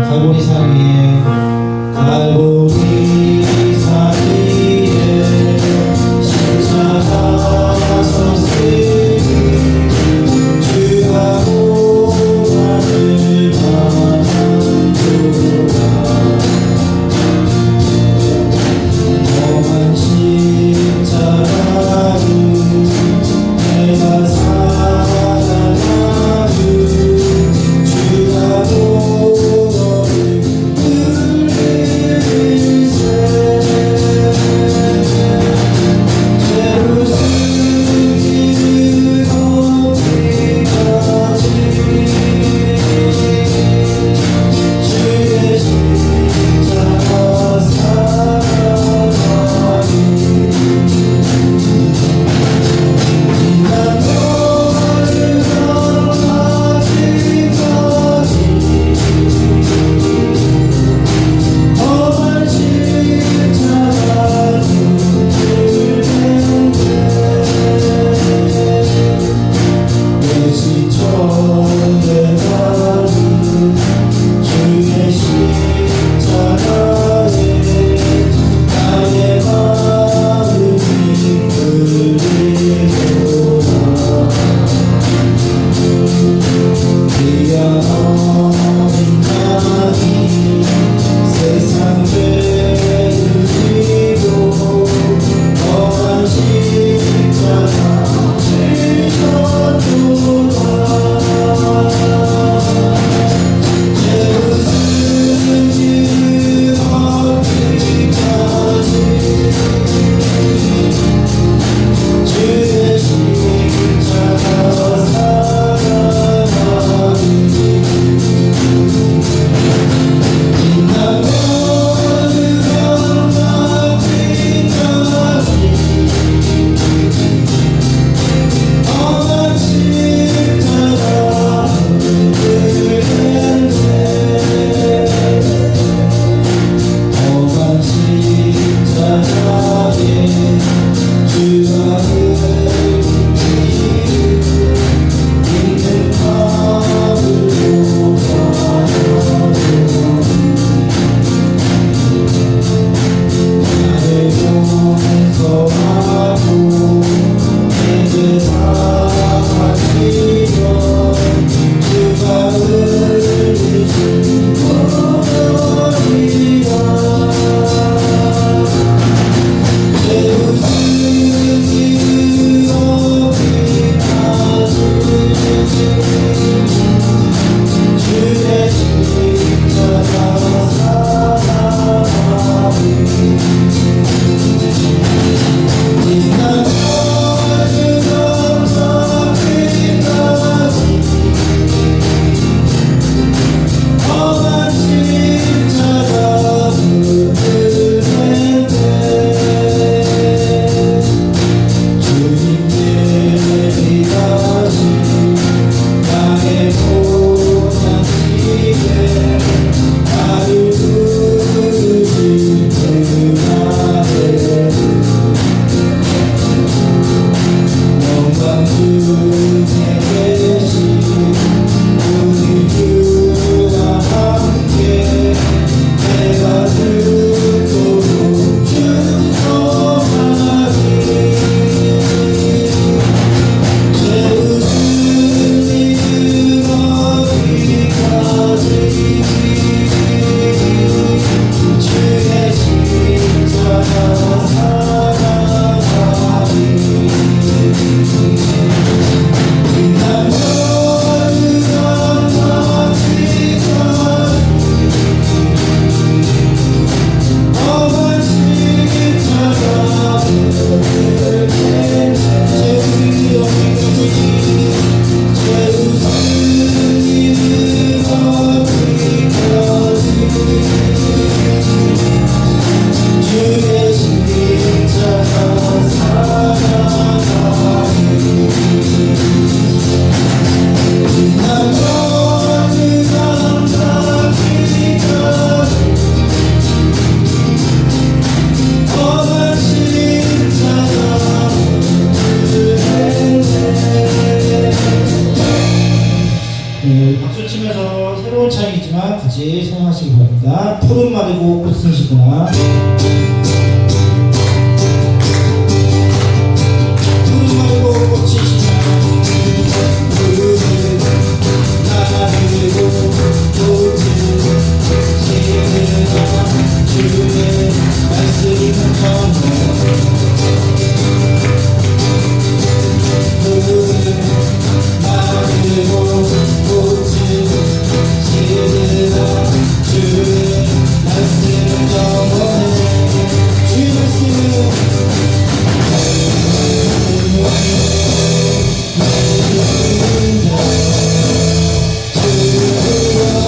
갈보리 산 위에 갈보리 산 위에 십자가 섰으니 주가 고난을 받았도다. 험한 십자가를 내가 살아나는 주가 또 너를 같이 사용하시기 바랍니다. 푸른 말이고 꽃은 시구나. 푸른 말이고 꽃이 시나 푸른 말이고 꽃은 시구나. 주의 말씀은 전해 푸른 말이고 꽃은 시구나. 주의 말씀은 전해 주의 말씀은 주와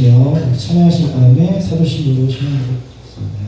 주시고요. 찬양하실 다음에 사도신부로 진행하도록 하겠습니다.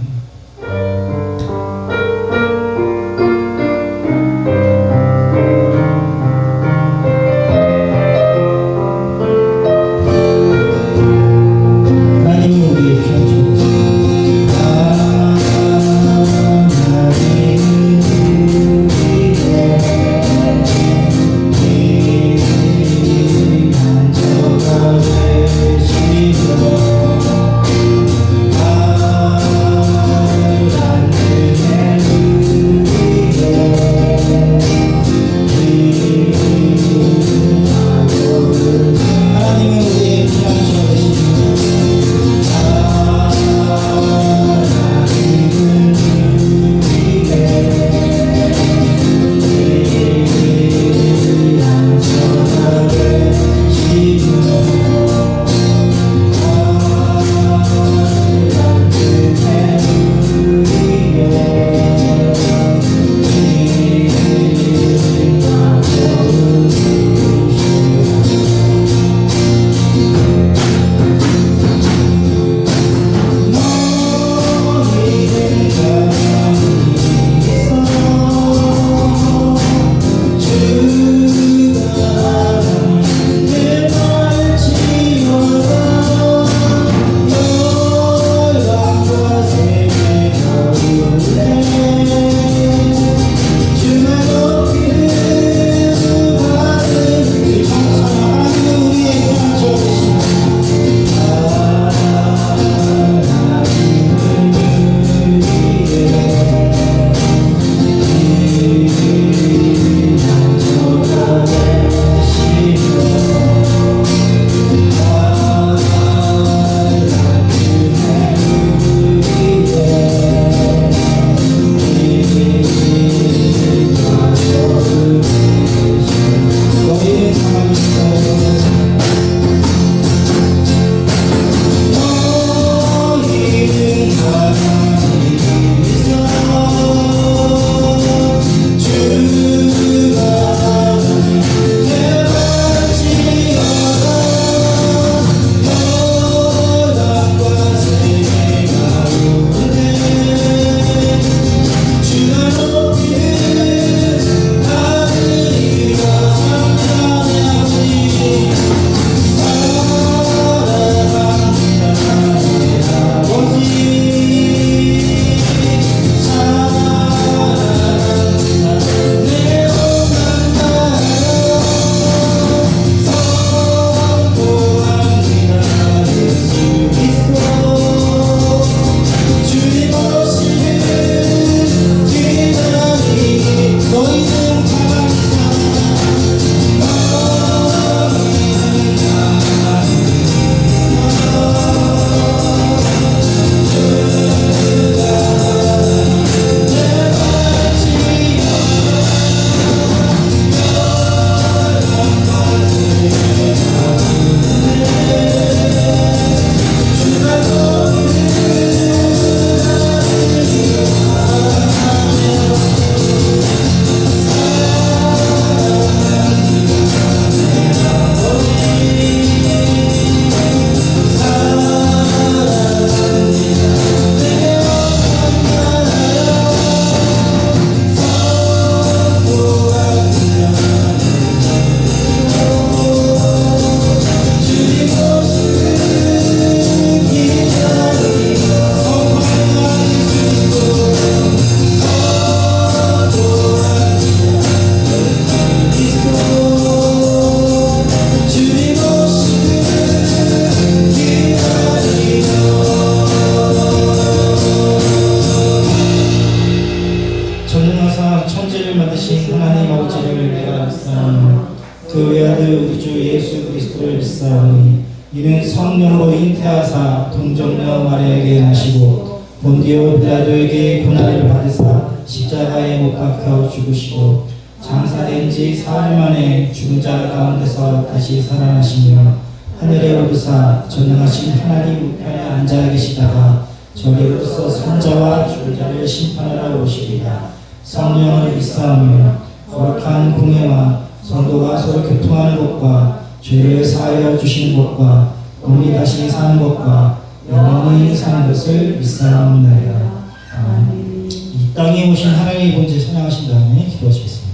그 외아들 우리 주 예수 그리스도를 믿사오니 이는 성령으로 잉태하사 동정녀 마리아에게 나시고 본디오 빌라도에게 고난을 받으사 십자가에 못 박혀 죽으시고 장사된 지 사흘 만에 죽은 자 가운데서 다시 살아나시며 하늘에 오르사 전능하신 하나님 우편에 앉아 계시다가 저리로서 산자와 죽을 자를 심판하러 오시리라. 성령을 믿사오며 거룩한 공예와 성도가 서로 교통하는 것과 죄를 사하여 주시는 것과 몸이 다시 사는 것과 영원히 사는 것을 믿사옵나이다. 아멘. 이 땅에 오신 하나님의 본체 찬양하신 다음에 기도하시겠습니다.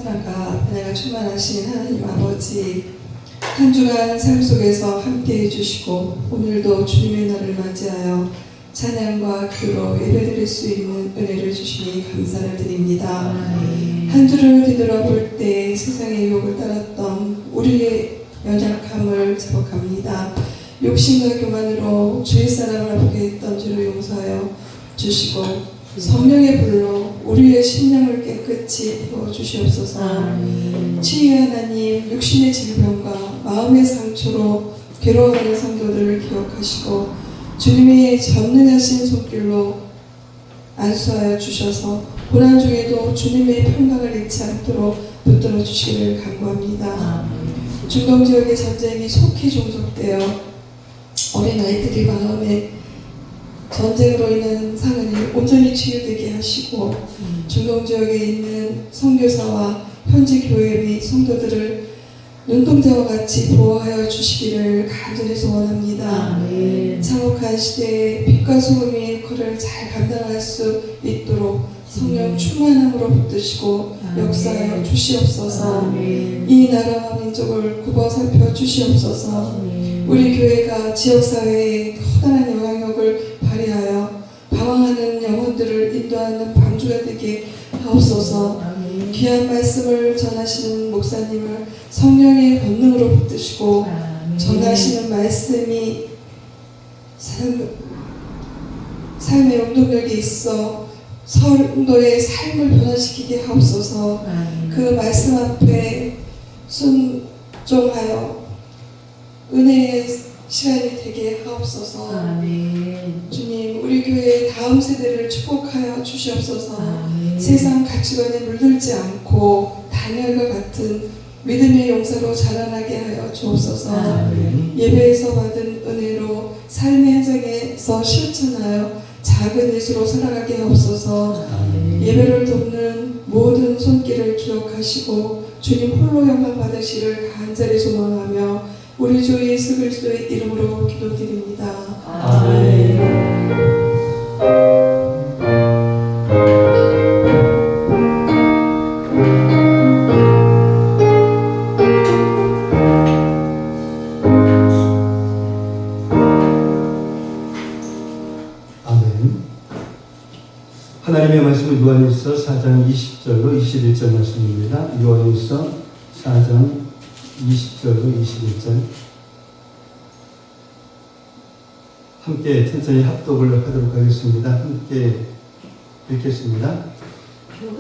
사랑과 은혜가 충만하신 하나님 아버지, 한 주간 삶 속에서 함께해 주시고 오늘도 주님의 날을 맞이하여 찬양과 기도로 예배드릴 수 있는 은혜를 주시니 감사를 드립니다. 한 주를 뒤돌아볼 때 세상의 유혹을 따랐던 우리의 연약함을 자복합니다. 욕심과 교만으로 주의 사랑을 아프게 했던 죄를 용서하여 주시고 성령의 불로 우리의 심령을 깨끗이 부어주시옵소서. 치유 하나님, 육신의 질병과 마음의 상처로 괴로워하는 성도들을 기억하시고 주님의 전능하신 손길로 안수하여 주셔서 고난 중에도 주님의 평강을 잃지 않도록 붙들어 주시기를 간구합니다. 중동 지역의 전쟁이 속히 종속되어 어린 아이들이 마음에 전쟁으로 인한 상흔이 온전히 치유되게 하시고 중동 지역에 있는 선교사와 현지 교회 및 성도들을 눈동자와 같이 보호하여 주시기를 간절히 소원합니다. 참혹한 시대에 빛과 소금의 역할을 잘 감당할 수 있도록 성령 충만함으로 붙드시고 역사하여 주시옵소서. 이 나라와 민족을 굽어 살펴 주시옵소서. 우리 교회가 지역사회에 커다란 영향력을 발휘하여 방황하는 영혼들을 인도하는 방주가 되게 하옵소서. 귀한 말씀을 전하시는 목사님을 성령의 권능으로 붙드시고 전하시는 말씀이 삶의 운동력이 있어 성도의 삶을 변화시키게 하옵소서. 그 말씀 앞에 순종하여 은혜의 시간이 되게 하옵소서. 주님, 우리 교회의 다음 세대를 축복하여 주시옵소서. 세상 가치관에 물들지 않고 다니엘과 같은 믿음의 용사로 자라나게 하여 주옵소서. 예배에서 받은 은혜로 삶의 현장에서 실천하여 작은 예수로 살아가게 하옵소서. 예배를 돕는 모든 손길을 기억하시고 주님 홀로 영광 받으시를 간절히 소망하며 우리 주 예수 그리스도의 이름으로 기도드립니다. 아멘. 하나님의 말씀은 요한일서 4장 20절로 21절 말씀입니다. 요한일서 4장 20절로 21절 함께 천천히 합독을 하도록 하겠습니다. 함께 읽겠습니다.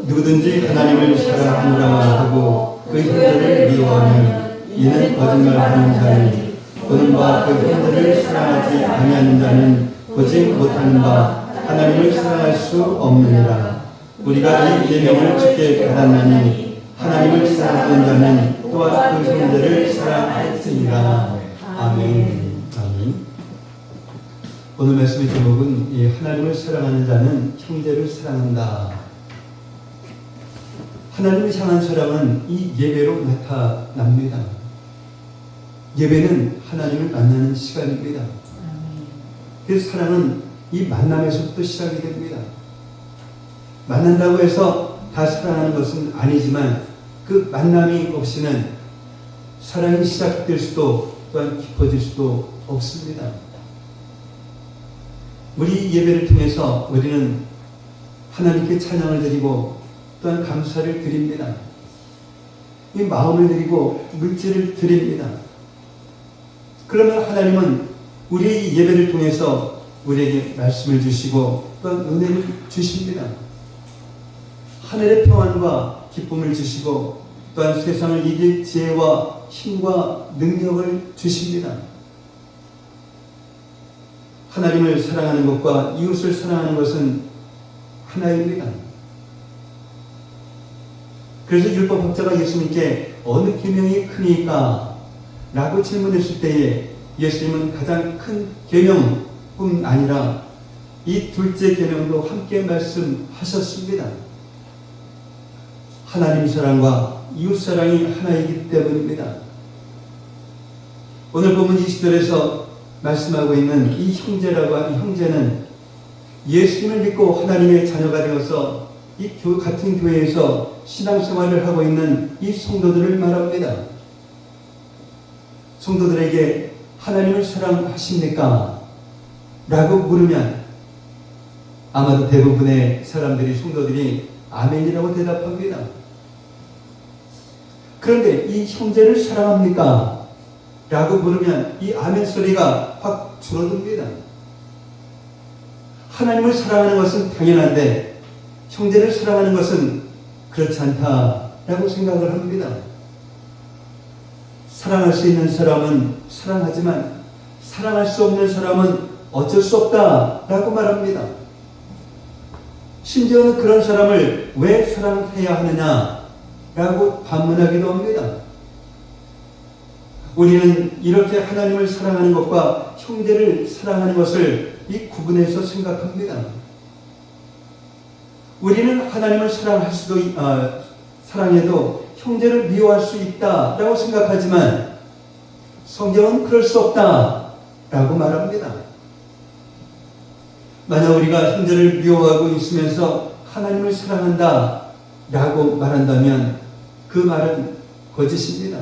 누구든지 하나님을 사랑하노라 하고 그 형제를 미워하면 이는 거짓말하는 자니 보는 바 그 형제를 사랑하지 아니하는 자는 보지 못하는 바 하나님을 사랑할 수 없느니라. 우리가 이 계명을 주께 받았나니 하나님을 사랑하는 자는 또한 그 형제를 사랑할지니라. 아멘. 아멘. 오늘 말씀의 제목은 이 하나님을 사랑하는 자는 형제를 사랑한다. 하나님을 향한 사랑은 이 예배로 나타납니다. 예배는 하나님을 만나는 시간입니다. 그래서 사랑은 이 만남에서부터 시작이 됩니다. 만난다고 해서 다 사랑하는 것은 아니지만 그 만남이 없이는 사랑이 시작될 수도 또한 깊어질 수도 없습니다. 우리 예배를 통해서 우리는 하나님께 찬양을 드리고 또한 감사를 드립니다. 이 마음을 드리고 물질을 드립니다. 그러면 하나님은 우리의 예배를 통해서 우리에게 말씀을 주시고 또한 은혜를 주십니다. 하늘의 평안과 기쁨을 주시고 또한 세상을 이길 지혜와 힘과 능력을 주십니다. 하나님을 사랑하는 것과 이웃을 사랑하는 것은 하나입니다. 그래서 율법학자가 예수님께 어느 계명이 크니까? 라고 질문했을 때에 예수님은 가장 큰 계명 뿐 아니라 이 둘째 계명도 함께 말씀하셨습니다. 하나님 사랑과 이웃 사랑이 하나이기 때문입니다. 오늘 본문 20절에서 말씀하고 있는 이 형제라고 하는 형제는 예수님을 믿고 하나님의 자녀가 되어서 이 같은 교회에서 신앙생활을 하고 있는 이 성도들을 말합니다. 성도들에게 하나님을 사랑하십니까? 라고 물으면 아마도 대부분의 사람들이 성도들이 아멘이라고 대답합니다. 그런데 이 형제를 사랑합니까? 라고 물으면 이 아멘 소리가 확 줄어듭니다. 하나님을 사랑하는 것은 당연한데 형제를 사랑하는 것은 그렇지 않다라고 생각을 합니다. 사랑할 수 있는 사람은 사랑하지만 사랑할 수 없는 사람은 어쩔 수 없다라고 말합니다. 심지어는 그런 사람을 왜 사랑해야 하느냐라고 반문하기도 합니다. 우리는 이렇게 하나님을 사랑하는 것과 형제를 사랑하는 것을 이 구분해서 생각합니다. 우리는 하나님을 사랑해도 형제를 미워할 수 있다라고 생각하지만 성경은 그럴 수 없다라고 말합니다. 만약 우리가 형제를 미워하고 있으면서 하나님을 사랑한다라고 말한다면 그 말은 거짓입니다.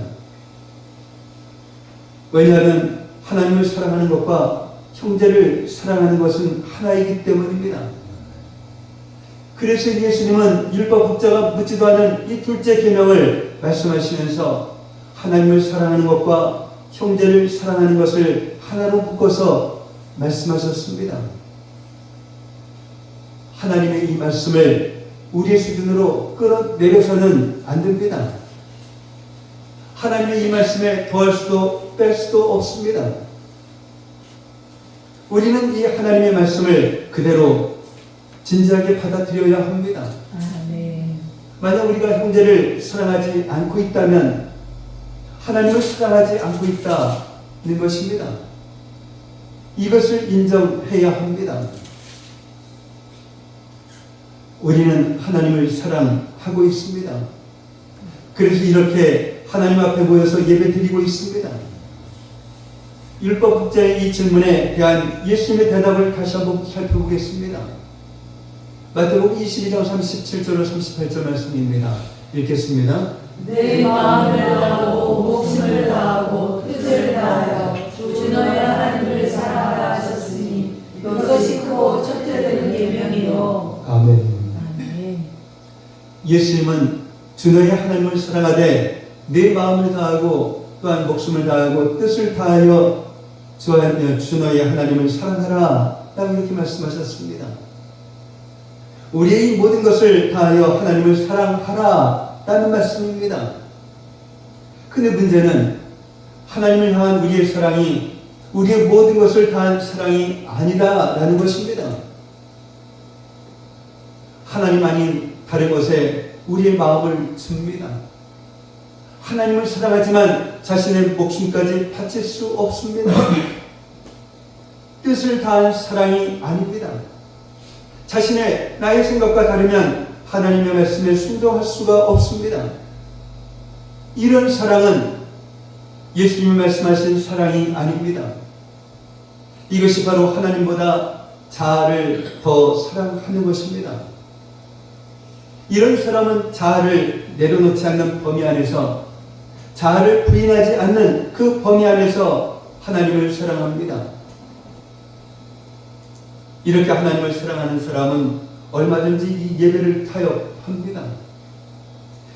왜냐하면 하나님을 사랑하는 것과 형제를 사랑하는 것은 하나이기 때문입니다. 그래서 예수님은 율법학자가 묻지도 않은 이 둘째 계명을 말씀하시면서 하나님을 사랑하는 것과 형제를 사랑하는 것을 하나로 묶어서 말씀하셨습니다. 하나님의 이 말씀을 우리의 수준으로 끌어내려서는 안 됩니다. 하나님의 이 말씀에 더할 수도 뺄 수도 없습니다. 우리는 이 하나님의 말씀을 그대로 진지하게 받아들여야 합니다. 만약 우리가 형제를 사랑하지 않고 있다면 하나님을 사랑하지 않고 있다는 것입니다. 이것을 인정해야 합니다. 우리는 하나님을 사랑하고 있습니다. 그래서 이렇게 하나님 앞에 모여서 예배 드리고 있습니다. 율법학자의 이 질문에 대한 예수님의 대답을 다시 한번 살펴보겠습니다. 마태복음 22장 37절로 38절 말씀입니다. 읽겠습니다. 내 마음을 다하고 목숨을 다하고 뜻을 다하여 주 너의 하나님을 사랑하라 하셨으니 이것이 크고 첫째 되는 계명이요. 아멘. 예수님은 주 너의 하나님을 사랑하되 내 마음을 다하고 또한 목숨을 다하고 뜻을 다하여 주 너의 하나님을 사랑하라 라고 이렇게 말씀하셨습니다. 우리의 모든 것을 다하여 하나님을 사랑하라 라는 말씀입니다. 근데 문제는 하나님을 향한 우리의 사랑이 우리의 모든 것을 다한 사랑이 아니다 라는 것입니다. 하나님 아닌 다른 것에 우리의 마음을 줍니다. 하나님을 사랑하지만 자신의 목숨까지 바칠 수 없습니다. 뜻을 다한 사랑이 아닙니다. 나의 생각과 다르면 하나님의 말씀에 순종할 수가 없습니다. 이런 사랑은 예수님이 말씀하신 사랑이 아닙니다. 이것이 바로 하나님보다 자아를 더 사랑하는 것입니다. 이런 사람은 자아를 내려놓지 않는 범위 안에서, 자아를 부인하지 않는 그 범위 안에서 하나님을 사랑합니다. 이렇게 하나님을 사랑하는 사람은 얼마든지 이 예배를 타협합니다.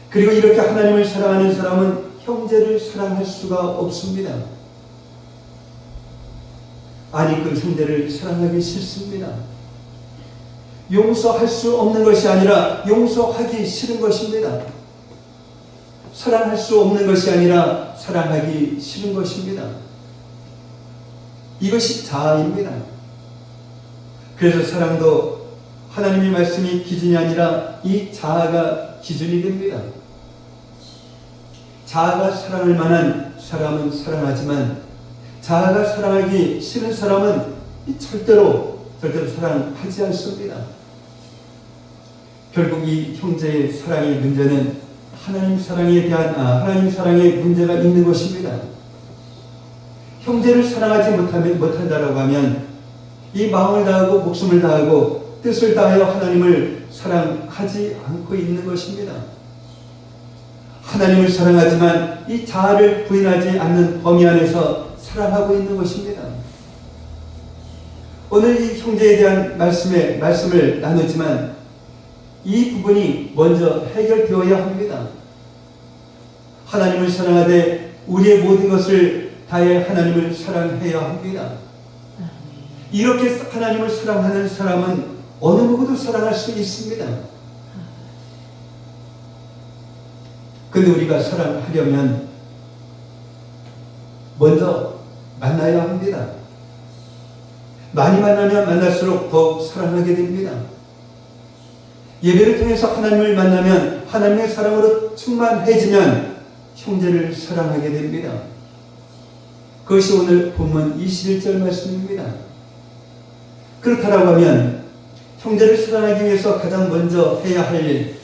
그리고 이렇게 하나님을 사랑하는 사람은 형제를 사랑할 수가 없습니다. 아니, 그 형제를 사랑하기 싫습니다. 용서할 수 없는 것이 아니라 용서하기 싫은 것입니다. 사랑할 수 없는 것이 아니라 사랑하기 싫은 것입니다. 이것이 자아입니다. 그래서 사랑도 하나님의 말씀이 기준이 아니라 이 자아가 기준이 됩니다. 자아가 사랑할 만한 사람은 사랑하지만 자아가 사랑하기 싫은 사람은 절대로 사랑하지 않습니다. 결국 이 형제의 사랑의 문제는 하나님 사랑의 문제가 있는 것입니다. 형제를 사랑하지 못한다라고 하면 이 마음을 다하고 목숨을 다하고 뜻을 다하여 하나님을 사랑하지 않고 있는 것입니다. 하나님을 사랑하지만 이 자아를 부인하지 않는 범위 안에서 사랑하고 있는 것입니다. 오늘 이 형제에 대한 말씀을 나누지만 이 부분이 먼저 해결되어야 합니다. 하나님을 사랑하되 우리의 모든 것을 다해 하나님을 사랑해야 합니다. 이렇게 하나님을 사랑하는 사람은 어느 누구도 사랑할 수 있습니다. 근데 우리가 사랑하려면 먼저 만나야 합니다. 많이 만나면 만날수록 더욱 사랑하게 됩니다. 예배를 통해서 하나님을 만나면 하나님의 사랑으로 충만해지면 형제를 사랑하게 됩니다. 그것이 오늘 본문 21절 말씀입니다. 그렇다라고 하면 형제를 사랑하기 위해서 가장 먼저 해야 할 일,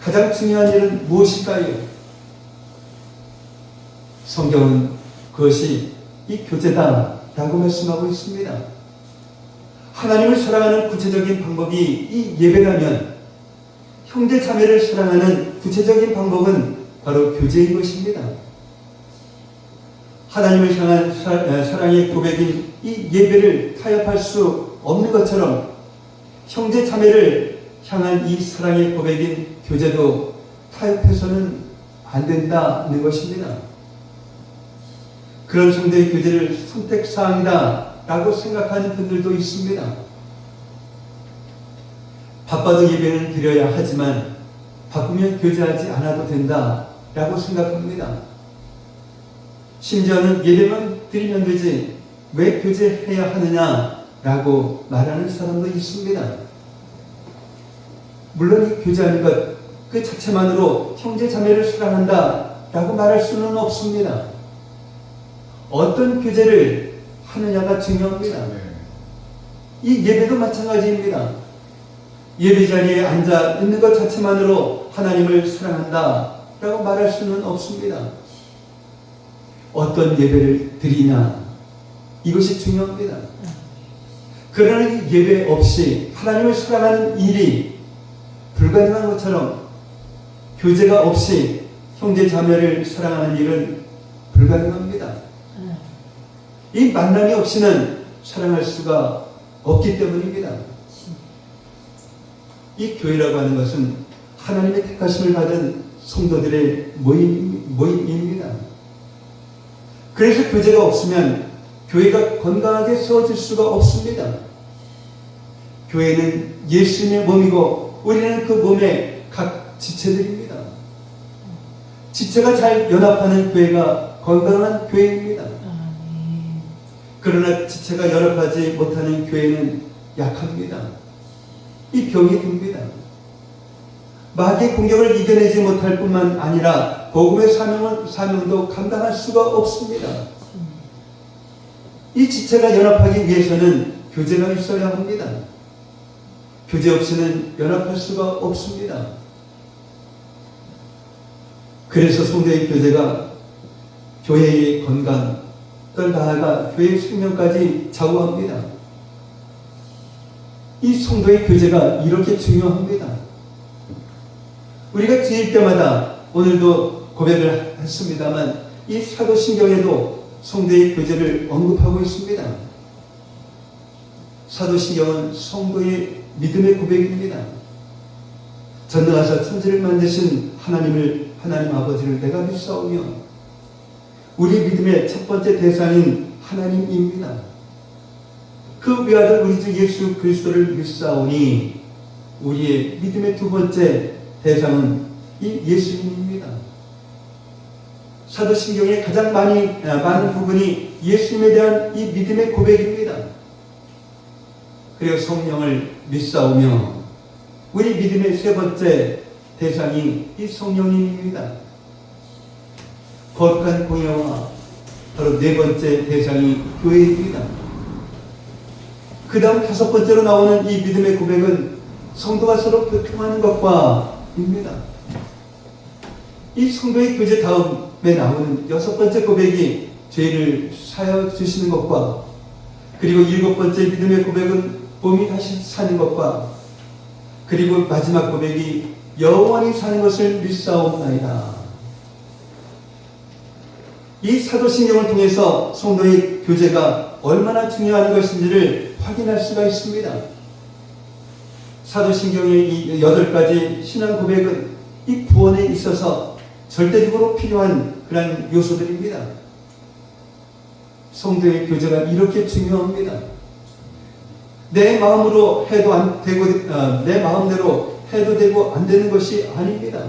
가장 중요한 일은 무엇일까요? 성경은 그것이 이 교제다라고 말씀하고 있습니다. 하나님을 사랑하는 구체적인 방법이 이 예배라면 형제 자매를 사랑하는 구체적인 방법은 바로 교제인 것입니다. 하나님을 향한 사랑의 고백인 이 예배를 타협할 수 없는 것처럼 형제 자매를 향한 이 사랑의 고백인 교제도 타협해서는 안 된다는 것입니다. 그런 성도의 교제를 선택사항이다 라고 생각하는 분들도 있습니다. 바빠도 예배는 드려야 하지만 바쁘면 교제하지 않아도 된다 라고 생각합니다. 심지어는 예배만 드리면 되지 왜 교제해야 하느냐 라고 말하는 사람도 있습니다. 물론 이 교제하는 것 그 자체만으로 형제 자매를 사랑한다 라고 말할 수는 없습니다. 어떤 교제를 하느냐가 중요합니다. 이 예배도 마찬가지입니다. 예배 자리에 앉아 있는 것 자체만으로 하나님을 사랑한다 라고 말할 수는 없습니다. 어떤 예배를 드리냐, 이것이 중요합니다. 그러나 이 예배 없이 하나님을 사랑하는 일이 불가능한 것처럼 교제가 없이 형제 자매를 사랑하는 일은 불가능합니다. 이 만남이 없이는 사랑할 수가 없기 때문입니다. 이 교회라고 하는 것은 하나님의 택하심을 받은 성도들의 모임입니다. 그래서 교제가 없으면 교회가 건강하게 세워질 수가 없습니다. 교회는 예수님의 몸이고 우리는 그 몸의 각 지체들입니다. 지체가 잘 연합하는 교회가 건강한 교회입니다. 그러나 지체가 연합하지 못하는 교회는 약합니다. 이 병이 듭니다. 마귀의 공격을 이겨내지 못할 뿐만 아니라 복음의 사명도 감당할 수가 없습니다. 이 지체가 연합하기 위해서는 교제가 있어야 합니다. 교제 없이는 연합할 수가 없습니다. 그래서 성도의 교제가 교회의 건강, 또 나아가 교회의 생명까지 좌우합니다. 이 성도의 교제가 이렇게 중요합니다. 우리가 드릴 때마다 오늘도 고백을 했습니다만 이 사도신경에도 성도의 교제를 언급하고 있습니다. 사도신경은 성도의 믿음의 고백입니다. 전능하사 천지를 만드신 하나님 아버지를 내가 믿사오며 우리 믿음의 첫 번째 대상인 하나님입니다. 그 외아들 우리 주 예수 그리스도를 믿사오니 우리의 믿음의 두 번째 대상은 이 예수님입니다. 사도신경의 가장 많은 부분이 예수님에 대한 이 믿음의 고백입니다. 그리고 성령을 믿사오며 우리 믿음의 세 번째 대상이 이 성령님입니다. 거룩한 공예와 바로 네 번째 대상이 교회입니다. 그 다음 다섯 번째로 나오는 이 믿음의 고백은 성도가 서로 교통하는 것과입니다. 이 성도의 교제 다음에 나오는 여섯 번째 고백이 죄를 사하여 주시는 것과 그리고 일곱 번째 믿음의 고백은 몸이 다시 사는 것과 그리고 마지막 고백이 영원히 사는 것을 믿사옵나이다. 이 사도신경을 통해서 성도의 교제가 얼마나 중요한 것인지를 확인할 수가 있습니다. 사도신경의 이 8가지 신앙 고백은 이 구원에 있어서 절대적으로 필요한 그런 요소들입니다. 성도의 교제가 이렇게 중요합니다. 내 마음으로 해도 안 되고, 내 마음대로 해도 되고 안 되는 것이 아닙니다.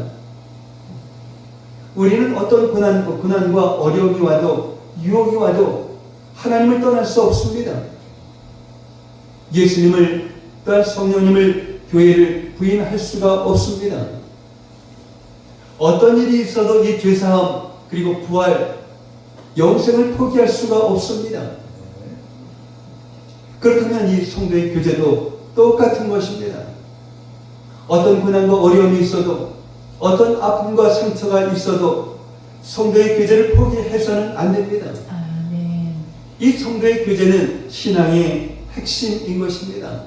우리는 어떤 고난과 어려움이 와도 유혹이 와도 하나님을 떠날 수 없습니다. 예수님을 또한 성령님을 교회를 부인할 수가 없습니다. 어떤 일이 있어도 이 죄사함 그리고 부활 영생을 포기할 수가 없습니다. 그렇다면 이 성도의 교제도 똑같은 것입니다. 어떤 고난과 어려움이 있어도, 어떤 아픔과 상처가 있어도 성도의 교제를 포기해서는 안 됩니다. 아멘. 이 성도의 교제는 신앙의 핵심인 것입니다.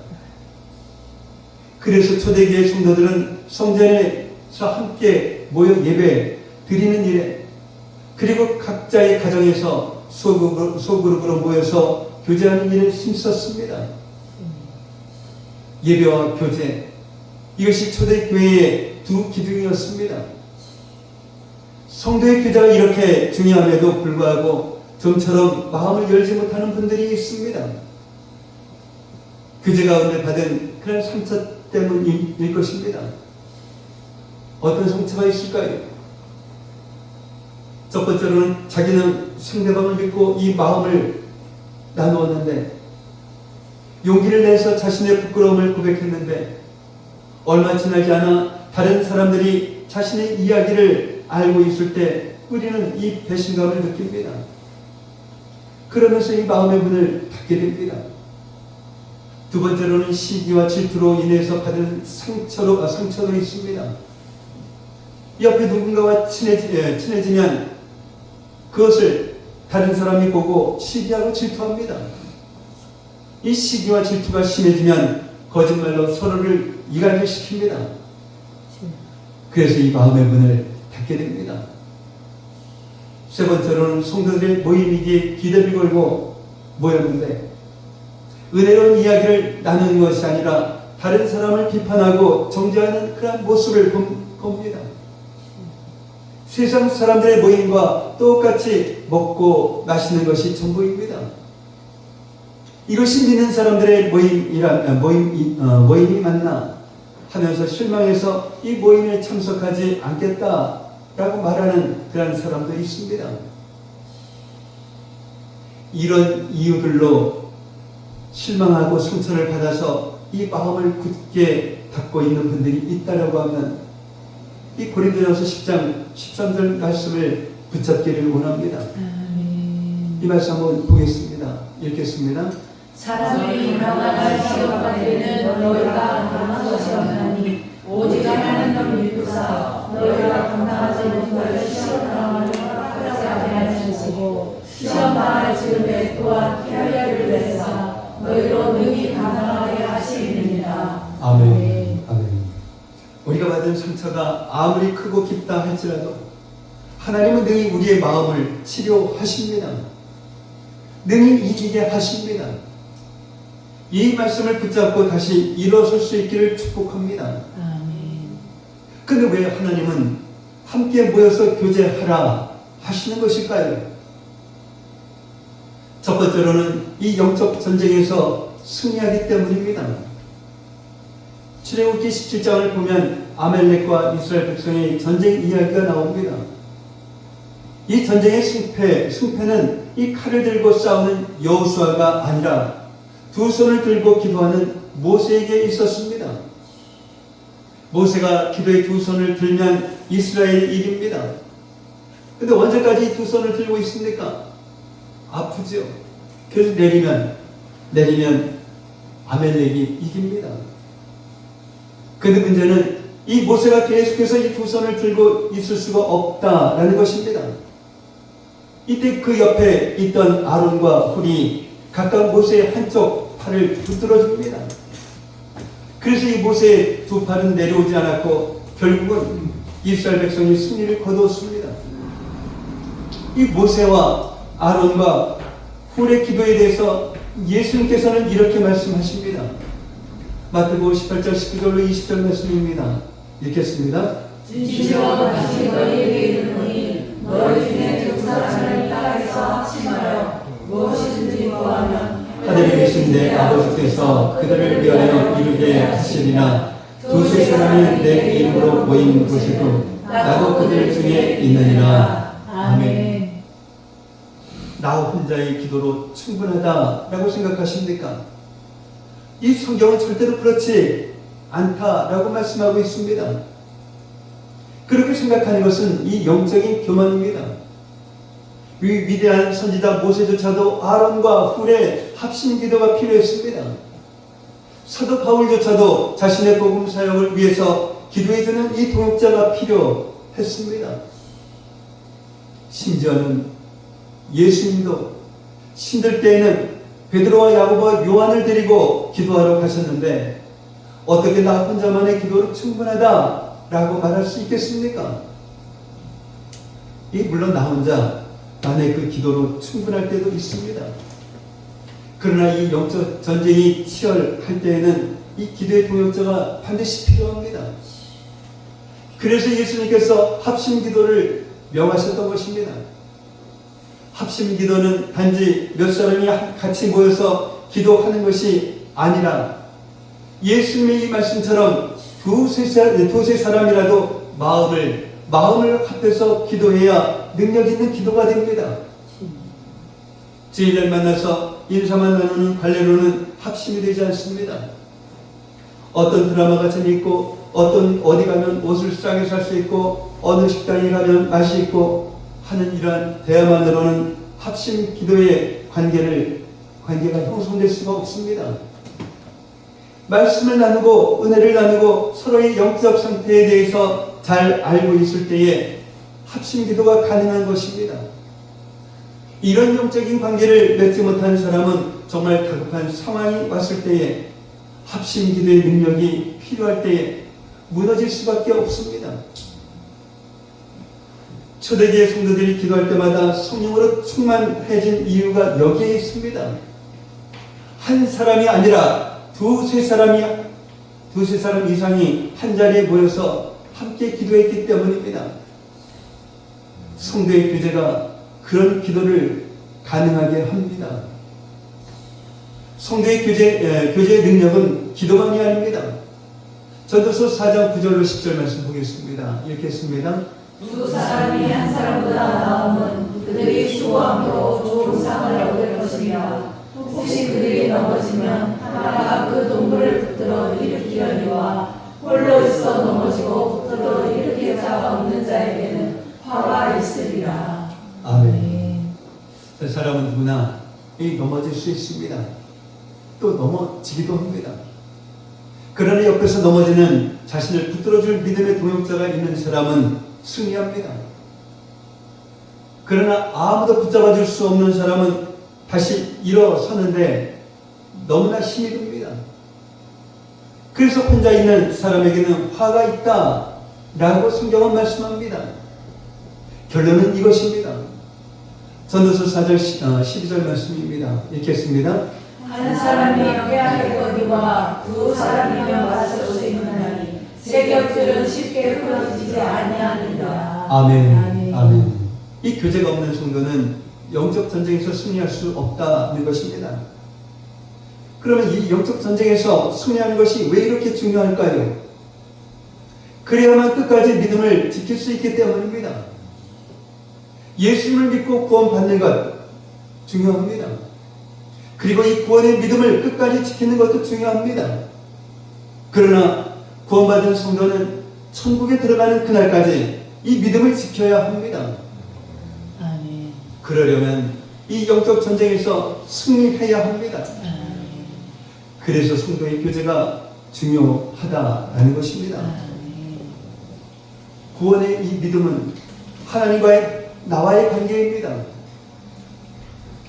그래서 초대교회 성도들은 성전에서 함께 모여 예배 드리는 일에, 그리고 각자의 가정에서 소그룹으로 모여서 교제하는 일에 힘썼습니다. 예배와 교제, 이것이 초대교회의 두 기둥이었습니다. 성도의 교제가 이렇게 중요함에도 불구하고 좀처럼 마음을 열지 못하는 분들이 있습니다. 교제 가운데 받은 그런 상처 때문일 것입니다. 어떤 상처가 있을까요? 첫 번째로는 자기는 상대방을 믿고 이 마음을 나누었는데, 용기를 내서 자신의 부끄러움을 고백했는데, 얼마 지나지 않아 다른 사람들이 자신의 이야기를 알고 있을 때 우리는 이 배신감을 느낍니다. 그러면서 이 마음의 문을 닫게 됩니다. 두 번째로는 시기와 질투로 인해서 받은 상처도 있습니다. 옆에 누군가와 친해지면 그것을 다른 사람이 보고 시기하고 질투합니다. 이 시기와 질투가 심해지면 거짓말로 서로를 이간을 시킵니다. 그래서 이 마음의 문을 닫게 됩니다. 세 번째로는 성도들의 모임이기에 기대를 걸고 모였는데, 은혜로운 이야기를 나누는 것이 아니라 다른 사람을 비판하고 정죄하는 그런 모습을 봅니다. 세상 사람들의 모임과 똑같이 먹고 마시는 것이 전부입니다. 이것이 믿는 사람들의 모임이 맞나 하면서 실망해서 이 모임에 참석하지 않겠다라고 말하는 그런 사람도 있습니다. 이런 이유들로 실망하고 상처를 받아서 이 마음을 굳게 닫고 있는 분들이 있다라고 하면, 이 고린도전서 10장 13절 말씀을 붙잡기를 원합니다. 아멘. 이 말씀 한번 보겠습니다. 읽겠습니다. 사람이 강한 시험 받기는 너희가 강한 것이 없나니 오직 하나님 믿으사 너희가 감당하지 못할 시험당함을 하지 아니하시고 시험당할 즈음에 또한 피하려를 내사 너희로 능히 감당하게 하시리니라. 아멘. 아멘. 우리가 받은 상처가 아무리 크고 깊다 할지라도 하나님은 능히 우리의 마음을 치료하십니다. 능히 이기게 하십니다. 이 말씀을 붙잡고 다시 일어설 수 있기를 축복합니다. 아멘. 근데 왜 하나님은 함께 모여서 교제하라 하시는 것일까요? 첫 번째로는 이 영적 전쟁에서 승리하기 때문입니다. 출애굽기 17장을 보면 아멜렉과 이스라엘 백성의 전쟁 이야기가 나옵니다. 이 전쟁의 승패는 이 칼을 들고 싸우는 여호수아가 아니라 두 손을 들고 기도하는 모세에게 있었습니다. 모세가 기도의 두 손을 들면 이스라엘이 이깁니다. 근데 언제까지 두 손을 들고 있습니까? 아프죠. 그래서 내리면 아멜렉이 이깁니다. 근데 문제는 이 모세가 계속해서 이 두 손을 들고 있을 수가 없다라는 것입니다. 이때 그 옆에 있던 아론과 훌이 각각 모세의 한쪽 팔을 붙들어 줍니다. 그래서 이 모세의 두 팔은 내려오지 않았고 결국은 이스라엘 백성이 승리를 거두었습니다. 이 모세와 아론과 훌의 기도에 대해서 예수님께서는 이렇게 말씀하십니다. 마태복음 18장 19절로 20절 말씀입니다. 읽겠습니다. 진실로 다시 너희에게 이르노니 너희 중에 두 사람을 땅에서 합심하여 무엇이든지 구하면 하늘에 계신 내 아버지께서 그들을 위하여 이루게 하시리라. 두세 사람이 내 이름으로 모인 곳에도 나도 그들 중에 있느니라. 아멘. 나 혼자의 기도로 충분하다라고 생각하십니까? 이 성경은 절대로 그렇지 않다라고 말씀하고 있습니다. 그렇게 생각하는 것은 이 영적인 교만입니다. 위대한 선지자 모세조차도 아론과 훌의 합심 기도가 필요했습니다. 사도 바울조차도 자신의 복음 사역을 위해서 기도해주는 이 동역자가 필요했습니다. 심지어는 예수님도 신들 때에는 베드로와 야고보와 요한을 데리고 기도하러 가셨는데 어떻게 나 혼자만의 기도로 충분하다라고 말할 수 있겠습니까? 물론 나 혼자 나의 그 기도로 충분할 때도 있습니다. 그러나 이 영적 전쟁이 치열할 때에는 이 기도의 동역자가 반드시 필요합니다. 그래서 예수님께서 합심 기도를 명하셨던 것입니다. 합심 기도는 단지 몇 사람이 같이 모여서 기도하는 것이 아니라 예수님의 이 말씀처럼 두세 사람이라도 마음을 합해서 기도해야 능력 있는 기도가 됩니다. 주일날 만나서 인사만 나누는 관례로는 합심이 되지 않습니다. 어떤 드라마가 재미있고 어디 가면 옷을 싸게 살 수 있고 어느 식당에 가면 맛이 있고 하는 이러한 대화만으로는 합심 기도의 관계가 형성될 수가 없습니다. 말씀을 나누고 은혜를 나누고 서로의 영적 상태에 대해서 잘 알고 있을 때에 합심 기도가 가능한 것입니다. 이런 영적인 관계를 맺지 못한 사람은 정말 다급한 상황이 왔을 때에 합심 기도의 능력이 필요할 때에 무너질 수밖에 없습니다. 초대기의 성도들이 기도할 때마다 성령으로 충만해진 이유가 여기에 있습니다. 한 사람이 아니라 두세 사람 이상이 한 자리에 모여서 함께 기도했기 때문입니다. 성도의 교제가 그런 기도를 가능하게 합니다. 성도의 교제의 능력은 기도만이 아닙니다. 전도서 4장 9절로 10절 말씀 보겠습니다. 읽겠습니다. 두 사람이 한 사람보다 나음은 그들이 수고함으로 좋은 상을 얻을 것이며 혹시 그들이 넘어지면 하나가 그 동물을 붙들어 일으키려니와 홀로 있어 넘어지고 붙들어 일으킬 자가 없는 자에게는 화가 있으리라. 아멘. 그 사람은 누구나 넘어질 수 있습니다. 또 넘어지기도 합니다. 그러나 옆에서 넘어지는 자신을 붙들어줄 믿음의 동역자가 있는 사람은 승리합니다. 그러나 아무도 붙잡아줄 수 없는 사람은 다시 일어서는데 너무나 힘이 듭니다. 그래서 혼자 있는 사람에게는 화가 있다라고 성경은 말씀합니다. 결론은 이것입니다. 전도서 4절 12절 말씀입니다. 읽겠습니다. 한 사람이 깨알거니와 두 사람이면 맞설 수 있나니 세 겹줄은 쉽게 끊어지지 아니하느니라. 아멘. 아멘. 이 교제가 없는 성도는 영적 전쟁에서 승리할 수 없다는 것입니다. 그러면 이 영적 전쟁에서 승리하는 것이 왜 이렇게 중요할까요? 그래야만 끝까지 믿음을 지킬 수 있기 때문입니다. 예수님을 믿고 구원받는 것 중요합니다. 그리고 이 구원의 믿음을 끝까지 지키는 것도 중요합니다. 그러나 구원받은 성도는 천국에 들어가는 그날까지 이 믿음을 지켜야 합니다. 아멘. 그러려면 이 영적 전쟁에서 승리해야 합니다. 그래서 성도의 교제가 중요하다라는 것입니다. 구원의 이 믿음은 하나님과의 나와의 관계입니다.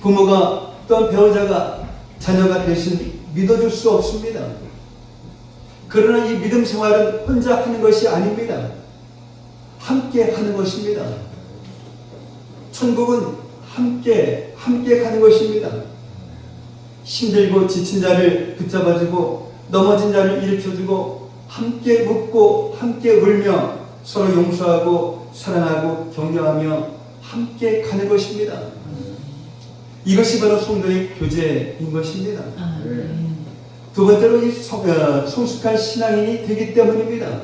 부모가 또한 배우자가 자녀가 대신 믿어줄 수 없습니다. 그러나 이 믿음 생활은 혼자 하는 것이 아닙니다. 함께 하는 것입니다. 천국은 함께 가는 것입니다. 힘들고 지친 자를 붙잡아주고 넘어진 자를 일으켜주고 함께 웃고 함께 울며 서로 용서하고 사랑하고 격려하며 함께 가는 것입니다. 이것이 바로 성도의 교제인 것입니다. 두 번째로 이 성숙한 신앙인이 되기 때문입니다.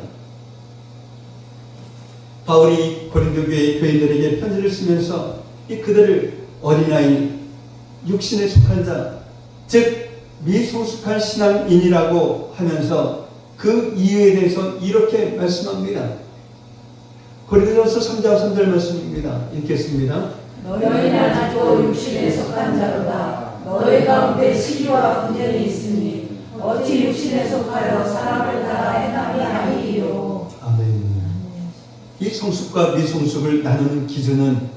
바울이 고린도 교회 교인들에게 편지를 쓰면서 그들을 어린아이, 육신에 속한 자, 즉 미성숙한 신앙인이라고 하면서 그 이유에 대해서 이렇게 말씀합니다. 고린도전서 3장 3절 말씀입니다. 읽겠습니다. 너희는 아직도 육신에 속한 자로다. 너희 가운데 시기와 분쟁이 있으니 어찌 육신에 속하여 사람을 따라 행함이 아니이요. 아멘. 이 성숙과 미성숙을 나누는 기준은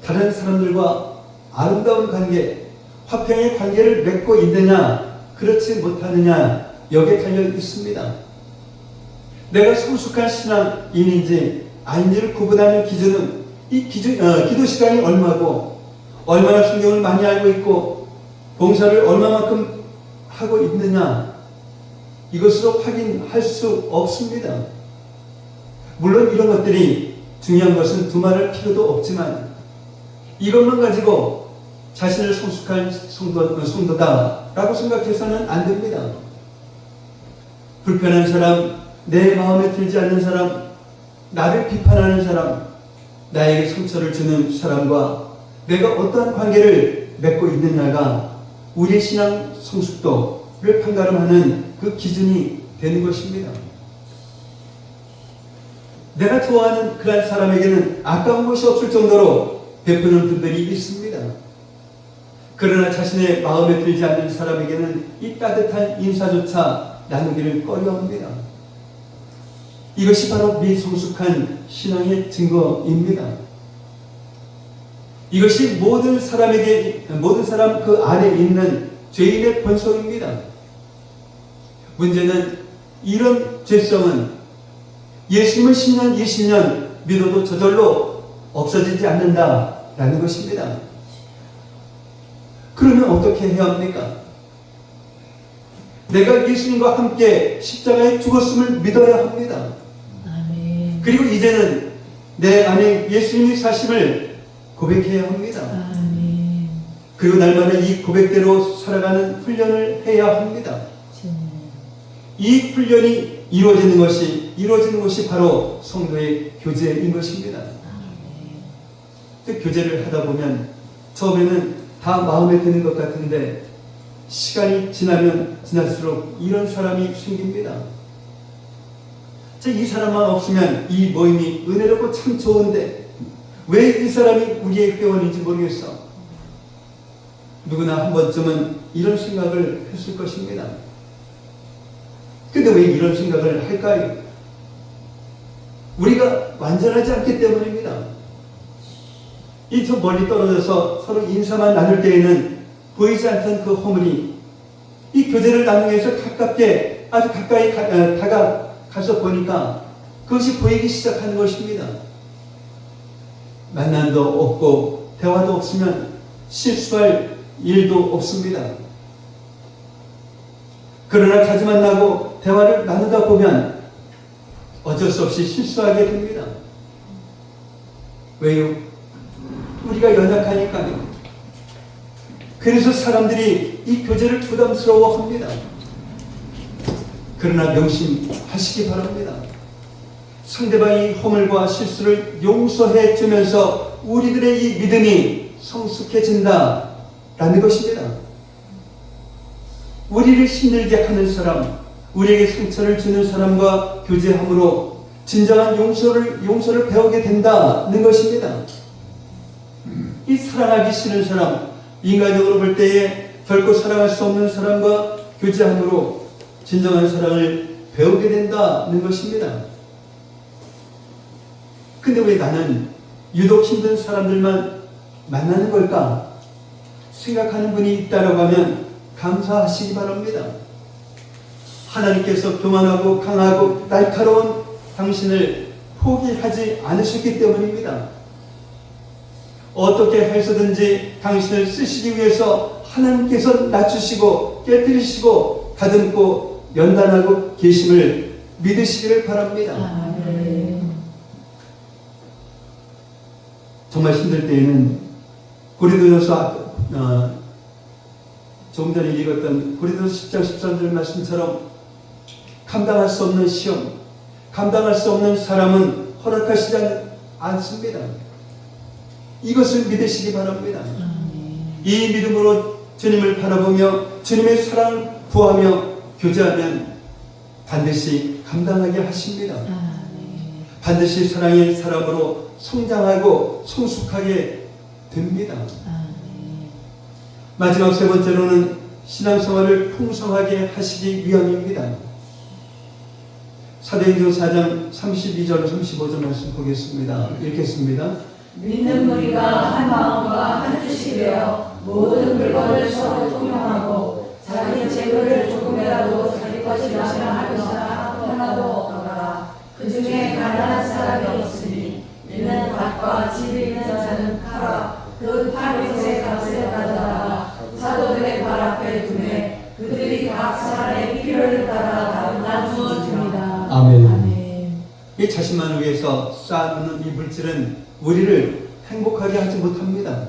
다른 사람들과 아름다운 관계, 화평의 관계를 맺고 있느냐, 그렇지 못하느냐, 여기에 달려 있습니다. 내가 성숙한 신앙인인지 아닌지를 구분하는 기준은 기도 시간이 얼마고, 얼마나 성경을 많이 알고 있고, 봉사를 얼마만큼 하고 있느냐, 이것으로 확인할 수 없습니다. 물론 이런 것들이 중요한 것은 두말할 필요도 없지만, 이것만 가지고 자신을 성숙한 성도다라고 생각해서는 안 됩니다. 불편한 사람, 내 마음에 들지 않는 사람, 나를 비판하는 사람, 나에게 상처를 주는 사람과 내가 어떠한 관계를 맺고 있느냐가 우리의 신앙 성숙도를 판가름하는 그 기준이 되는 것입니다. 내가 좋아하는 그런 사람에게는 아까운 것이 없을 정도로 베푸는 분들이 있습니다. 그러나 자신의 마음에 들지 않는 사람에게는 이 따뜻한 인사조차 나누기를 꺼려합니다. 이것이 바로 미성숙한 신앙의 증거입니다. 이것이 모든 사람 그 안에 있는 죄인의 본성입니다. 문제는 이런 죄성은 예수님을 10년, 20년 믿어도 저절로 없어지지 않는다라는 것입니다. 그러면 어떻게 해야 합니까? 내가 예수님과 함께 십자가에 죽었음을 믿어야 합니다. 아멘. 그리고 이제는 내 안에 예수님이 사심을 고백해야 합니다. 아멘. 그리고 날마다 이 고백대로 살아가는 훈련을 해야 합니다. 이 훈련이 이루어지는 것이 바로 성도의 교제인 것입니다. 그 교제를 하다 보면 처음에는 다 마음에 드는 것 같은데 시간이 지나면 지날수록 이런 사람이 생깁니다. 이 사람만 없으면 이 모임이 은혜롭고 참 좋은데 왜 이 사람이 우리의 회원인지 모르겠어. 누구나 한 번쯤은 이런 생각을 했을 것입니다. 근데 왜 이런 생각을 할까요? 우리가 완전하지 않기 때문입니다. 이 저 멀리 떨어져서 서로 인사만 나눌 때에는 보이지 않던 그 허물이 이 교제를 나누기 위해서 가깝게 아주 가까이 다가가서 보니까 그것이 보이기 시작하는 것입니다. 만남도 없고 대화도 없으면 실수할 일도 없습니다. 그러나 자주 만나고 대화를 나누다 보면 어쩔 수 없이 실수하게 됩니다. 왜요? 우리가 연약하니까요. 그래서 사람들이 이 교제를 부담스러워합니다. 그러나 명심하시기 바랍니다. 상대방의 허물과 실수를 용서해 주면서 우리들의 이 믿음이 성숙해진다라는 것입니다. 우리를 힘들게 하는 사람, 우리에게 상처를 주는 사람과 교제함으로 진정한 용서를 배우게 된다는 것입니다. 이 사랑하기 싫은 사람, 인간적으로 볼 때에 결코 사랑할 수 없는 사람과 교제함으로 진정한 사랑을 배우게 된다는 것입니다. 근데 왜 나는 유독 힘든 사람들만 만나는 걸까? 생각하는 분이 있다라고 하면 감사하시기 바랍니다. 하나님께서 교만하고 강하고 날카로운 당신을 포기하지 않으셨기 때문입니다. 어떻게 해서든지 당신을 쓰시기 위해서 하나님께서 낮추시고 깨뜨리시고 다듬고 연단하고 계심을 믿으시기를 바랍니다. 아멘. 정말 힘들 때에는 고린도전서 조금 전에 읽었던 고린도서 10장 13절 말씀처럼 감당할 수 없는 시험, 감당할 수 없는 사람은 허락하시지 않습니다. 이것을 믿으시기 바랍니다. 이 믿음으로 주님을 바라보며 주님의 사랑을 구하며 교제하면 반드시 감당하게 하십니다. 반드시 사랑의 사람으로 성장하고 성숙하게 됩니다. 마지막 세 번째로는 신앙생활을 풍성하게 하시기 위함입니다. 사도행전 4장 32절 35절 말씀 보겠습니다. 읽겠습니다. 믿는 무리가 한 마음과 한 뜻이 되어 모든 물건을 서로 통용하고 자기 재물을 조금이라도 자기 것이라 하는 자 하나도 없더라. 그 중에 가난한 사람이 없으니 이는 밭과 집이 있는 자는 팔아 그 팔 것의 값을 가져다가 사도들의 발 앞에 두매 그들이 각 사람의 필요를 따라 나누어 줍니다. 아멘. 이 자신만을 위해서 쌓아놓는 이 물질은 우리를 행복하게 하지 못합니다.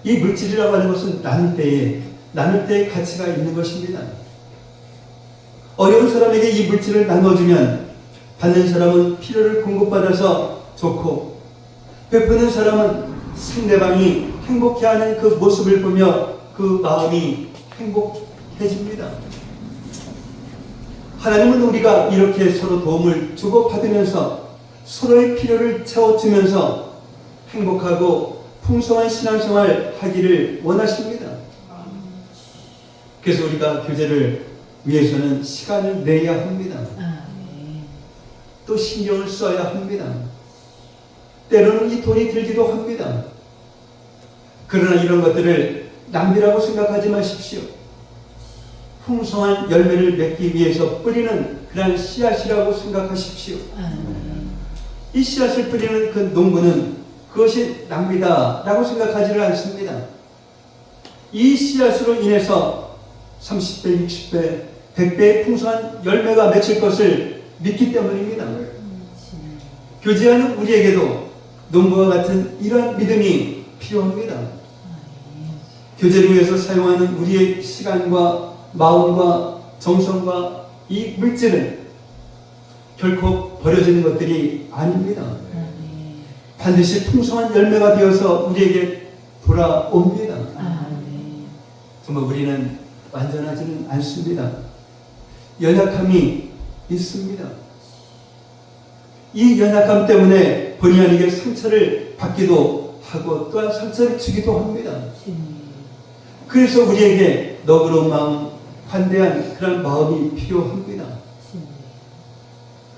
이 물질이라고 하는 것은 나눌 때의 가치가 있는 것입니다. 어려운 사람에게 이 물질을 나눠주면 받는 사람은 필요를 공급받아서 좋고 베푸는 사람은 상대방이 행복해하는 그 모습을 보며 그 마음이 행복해집니다. 하나님은 우리가 이렇게 서로 도움을 주고받으면서 서로의 필요를 채워주면서 행복하고 풍성한 신앙생활 하기를 원하십니다. 그래서 우리가 교제를 위해서는 시간을 내야 합니다. 또 신경을 써야 합니다. 때로는 이 돈이 들기도 합니다. 그러나 이런 것들을 낭비라고 생각하지 마십시오. 풍성한 열매를 맺기 위해서 뿌리는 그런 씨앗이라고 생각하십시오. 이 씨앗을 뿌리는 그 농부는 그것이 낭비다라고 생각하지를 않습니다. 이 씨앗으로 인해서 30배, 60배, 100배의 풍성한 열매가 맺힐 것을 믿기 때문입니다. 교제하는 우리에게도 농부와 같은 이러한 믿음이 필요합니다. 교제를 위해서 사용하는 우리의 시간과 마음과 정성과 이 물질은 결코 버려지는 것들이 아닙니다. 반드시 풍성한 열매가 되어서 우리에게 돌아옵니다. 정말 우리는 완전하지는 않습니다. 연약함이 있습니다. 이 연약함 때문에 본의 아니게 상처를 받기도 하고 또한 상처를 주기도 합니다. 그래서 우리에게 너그러운 마음, 관대한 그런 마음이 필요합니다.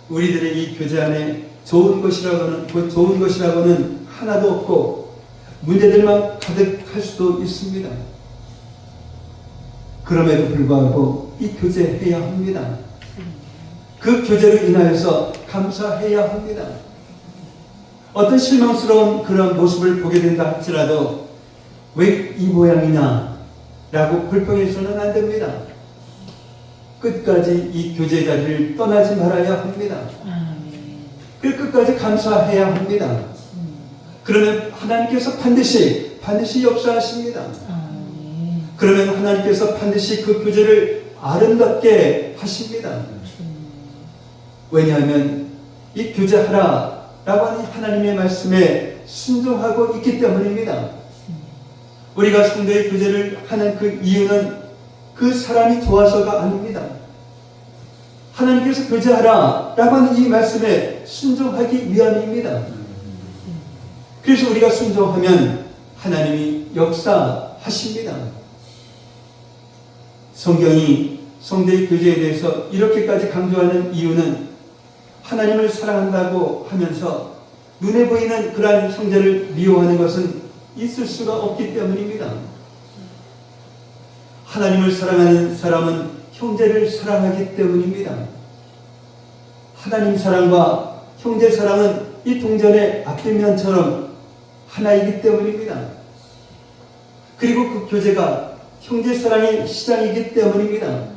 우리들의 이 교제 안에 좋은 것이라고는 하나도 없고 문제들만 가득할 수도 있습니다. 그럼에도 불구하고 이 교제해야 합니다. 그 교제로 인하여서 감사해야 합니다. 어떤 실망스러운 그런 모습을 보게 된다 할지라도 왜 이 모양이냐 라고 불평해서는 안 됩니다. 끝까지 이 교제 자리를 떠나지 말아야 합니다. 그 끝까지 감사해야 합니다. 그러면 하나님께서 반드시 역사하십니다. 그러면 하나님께서 반드시 그 교제를 아름답게 하십니다. 왜냐하면 이 교제하라라고 하는 하나님의 말씀에 순종하고 있기 때문입니다. 우리가 성도의 교제를 하는 그 이유는 그 사람이 좋아서가 아닙니다. 하나님께서 교제하라라고 하는 이 말씀에 순종하기 위함입니다. 그래서 우리가 순종하면 하나님이 역사하십니다. 성경이 성도의 교제에 대해서 이렇게까지 강조하는 이유는 하나님을 사랑한다고 하면서 눈에 보이는 그러한 형제를 미워하는 것은 있을 수가 없기 때문입니다. 하나님을 사랑하는 사람은 형제를 사랑하기 때문입니다. 하나님 사랑과 형제 사랑은 이 동전의 앞뒷면처럼 하나이기 때문입니다. 그리고 그 교제가 형제 사랑의 시작이기 때문입니다.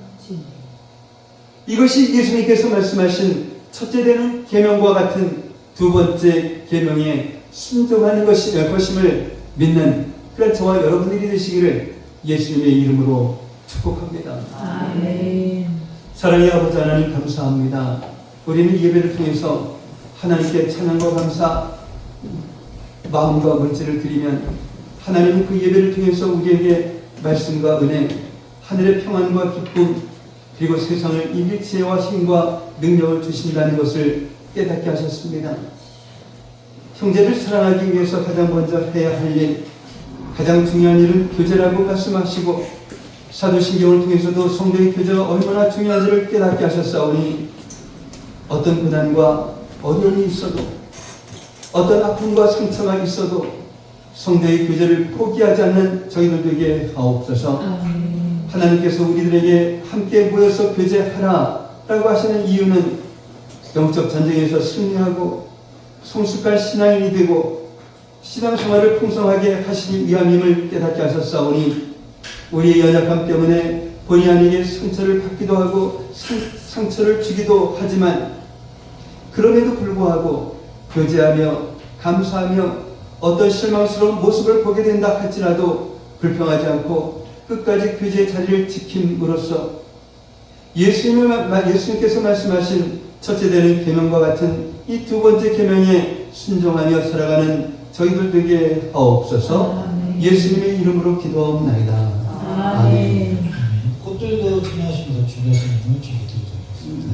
이것이 예수님께서 말씀하신 첫째 되는 계명과 같은 두 번째 계명에 순종하는 것임을 믿는 그런 저와 여러분들이 되시기를 예수님의 이름으로 축복합니다. 아멘. 사랑의 아버지 하나님 감사합니다. 우리는 예배를 통해서 하나님께 찬양과 감사, 마음과 물질을 드리면 하나님은 그 예배를 통해서 우리에게 말씀과 은혜, 하늘의 평안과 기쁨, 그리고 세상을 이길 지혜와 힘과 능력을 주신다는 것을 깨닫게 하셨습니다. 형제를 사랑하기 위해서 가장 먼저 해야 할 일, 가장 중요한 일은 교제라고 말씀하시고 사도신경을 통해서도 성도의 교제가 얼마나 중요한지를 깨닫게 하셨사오니 어떤 고난과 어려움이 있어도 어떤 아픔과 상처가 있어도 성도의 교제를 포기하지 않는 저희들 되게 하옵소서. 하나님께서 우리들에게 함께 모여서 교제하라라고 하시는 이유는 영적 전쟁에서 승리하고 성숙한 신앙인이 되고 신앙생활을 풍성하게 하시기 위함임을 깨닫게 하셨사오니 우리의 연약함 때문에 본의 아니게 상처를 받기도 하고 상처를 주기도 하지만 그럼에도 불구하고 교제하며 감사하며 어떤 실망스러운 모습을 보게 된다 할지라도 불평하지 않고 끝까지 교제의 자리를 지킴으로써 예수님께서 말씀하신 첫째 되는 계명과 같은 이 두 번째 계명에 순종하며 살아가는 저희들 되게 하옵소서. 예수님의 이름으로 기도하옵나이다. 아멘. 꽃들도 참여하시면서 준비하신 내용을 준비드리도록 하겠습니다.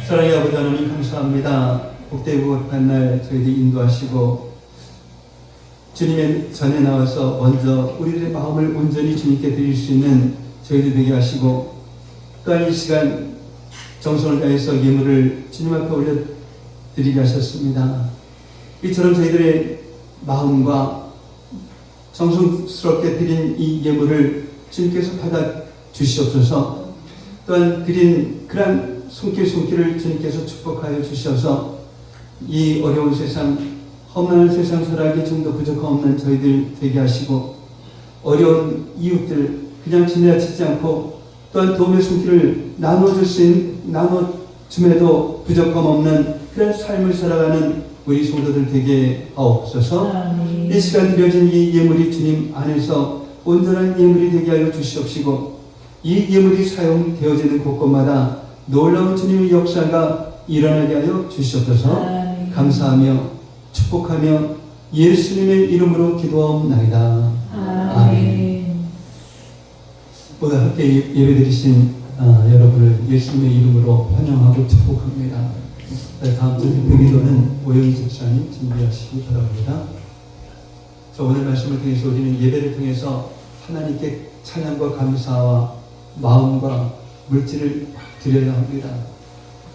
사랑의 아버지 하나님 감사합니다. 복되고 복한 날 저희들 인도하시고 주님의 전에 나와서 먼저 우리들의 마음을 온전히 주님께 드릴 수 있는 저희들 되게 하시고 또한 이 시간 정성을 다해서 예물을 주님 앞에 올려드리게 하셨습니다. 이처럼 저희들의 마음과 정성스럽게 드린 이 예물을 주님께서 받아 주시옵소서. 또한 드린 그러한 손길을 주님께서 축복하여 주셔서 이 어려운 세상, 험난한 세상 살아가기 좀 더 부족함없는 저희들 되게 하시고 어려운 이웃들 그냥 지나치지 않고 또한 도움의 손길을 나눠줌에도 부족함없는 그런 삶을 살아가는 우리 성도들 되게 하옵소서. 이 시간 드려진 이 예물이 주님 안에서 온전한 예물이 되게 하여 주시옵시고 이 예물이 사용되어지는 곳곳마다 놀라운 주님의 역사가 일어나게 하여 주시옵소서. 감사하며 축복하며 예수님의 이름으로 기도하옵나이다. 아멘. 오늘 함께 예배드리신 여러분을 예수님의 이름으로 환영하고 축복합니다. 다음 주 대기도는 오영희 집사님 준비하시기 바랍니다. 저 오늘 말씀을 통해서 우리는 예배를 통해서 하나님께 찬양과 감사와 마음과 물질을 드려야 합니다.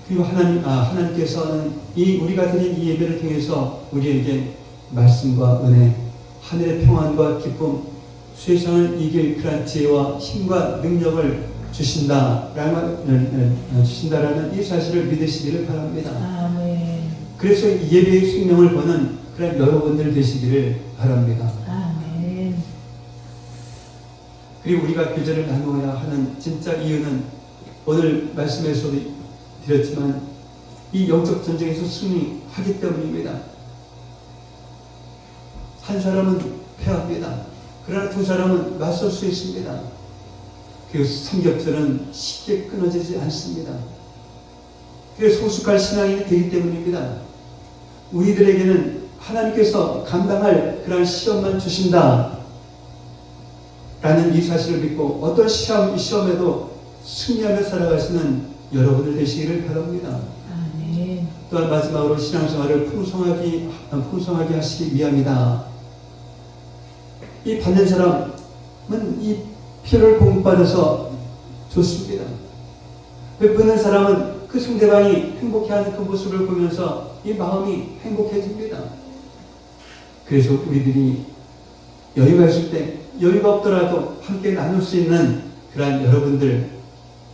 그리고 하나님께서는 우리가 드린 이 예배를 통해서 우리에게 말씀과 은혜, 하늘의 평안과 기쁨, 세상을 이길 그런 지혜와 힘과 능력을 주신다라는 이 사실을 믿으시기를 바랍니다. 아멘. 그래서 예배의 생명을 보는 그런 여러분들 되시기를 바랍니다. 아멘. 그리고 우리가 교제를 나누어야 하는 진짜 이유는 오늘 말씀에서도 드렸지만 이 영적 전쟁에서 승리하기 때문입니다. 한 사람은 패합니다. 그러나 두 사람은 맞설 수 있습니다. 그 삼겹살은 쉽게 끊어지지 않습니다. 그게 소숙할 신앙이 되기 때문입니다. 우리들에게는 하나님께서 감당할 그런 시험만 주신다 라는 이 사실을 믿고 어떤 시험에도 승리하며 살아가시는 여러분들 되시기를 바랍니다. 아멘. 또한 마지막으로 신앙생활을 풍성하게 하시기 위함이다. 이 받는 사람은 이 피를 공급받아서 좋습니다. 베푸는 사람은 그 상대방이 행복해하는 그 모습을 보면서 이 마음이 행복해집니다. 그래서 우리들이 여유가 있을 때, 여유가 없더라도 함께 나눌 수 있는 그러한 여러분들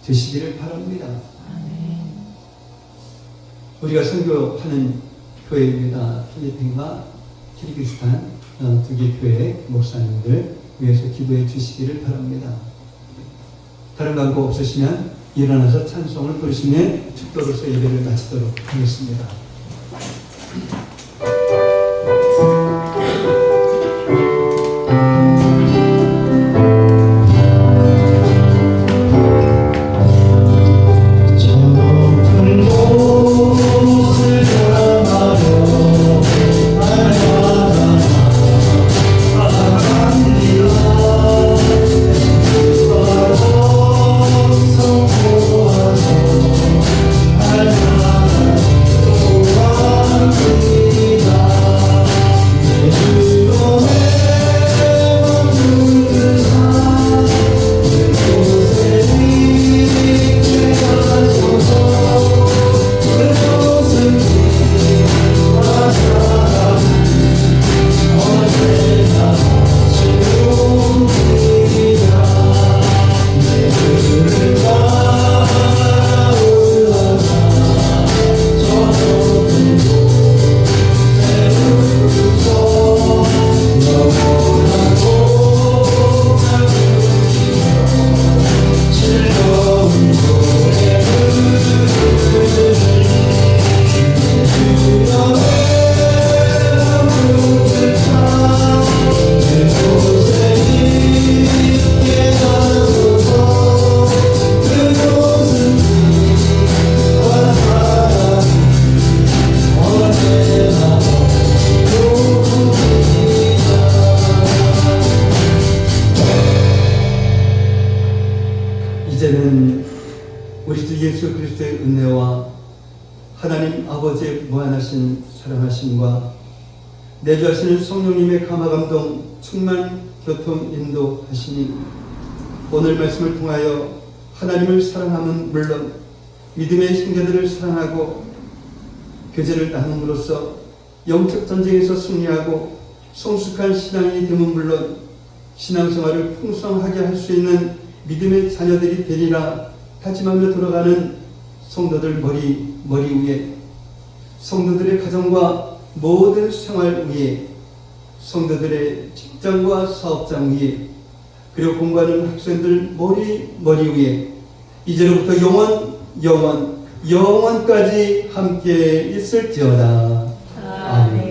되시기를 바랍니다. 아멘. 우리가 선교하는 교회입니다. 필리핀과 키르기스탄 두 개 교회 목사님들 위해서 기도해 주시기를 바랍니다. 다른 광고 없으시면 일어나서 찬송을 부르시며 축도로서 예배를 마치도록 하겠습니다. 이제는 우리 주 예수 그리스도의 은혜와 하나님 아버지의 무한하신 사랑하심과 내주하시는 성령님의 감화감동 충만 교통 인도하시니 오늘 말씀을 통하여 하나님을 사랑함은 물론 믿음의 형제들을 사랑하고 교제를 나눔으로써 영적 전쟁에서 승리하고 성숙한 신앙이 됨은 물론 신앙생활을 풍성하게 할 수 있는 믿음의 자녀들이 되리라 다짐하며 돌아가는 성도들 머리 위에, 성도들의 가정과 모든 생활 위에, 성도들의 직장과 사업장 위에, 그리고 공부하는 학생들 머리 위에 이제로부터 영원까지 함께 있을지어다. 아멘.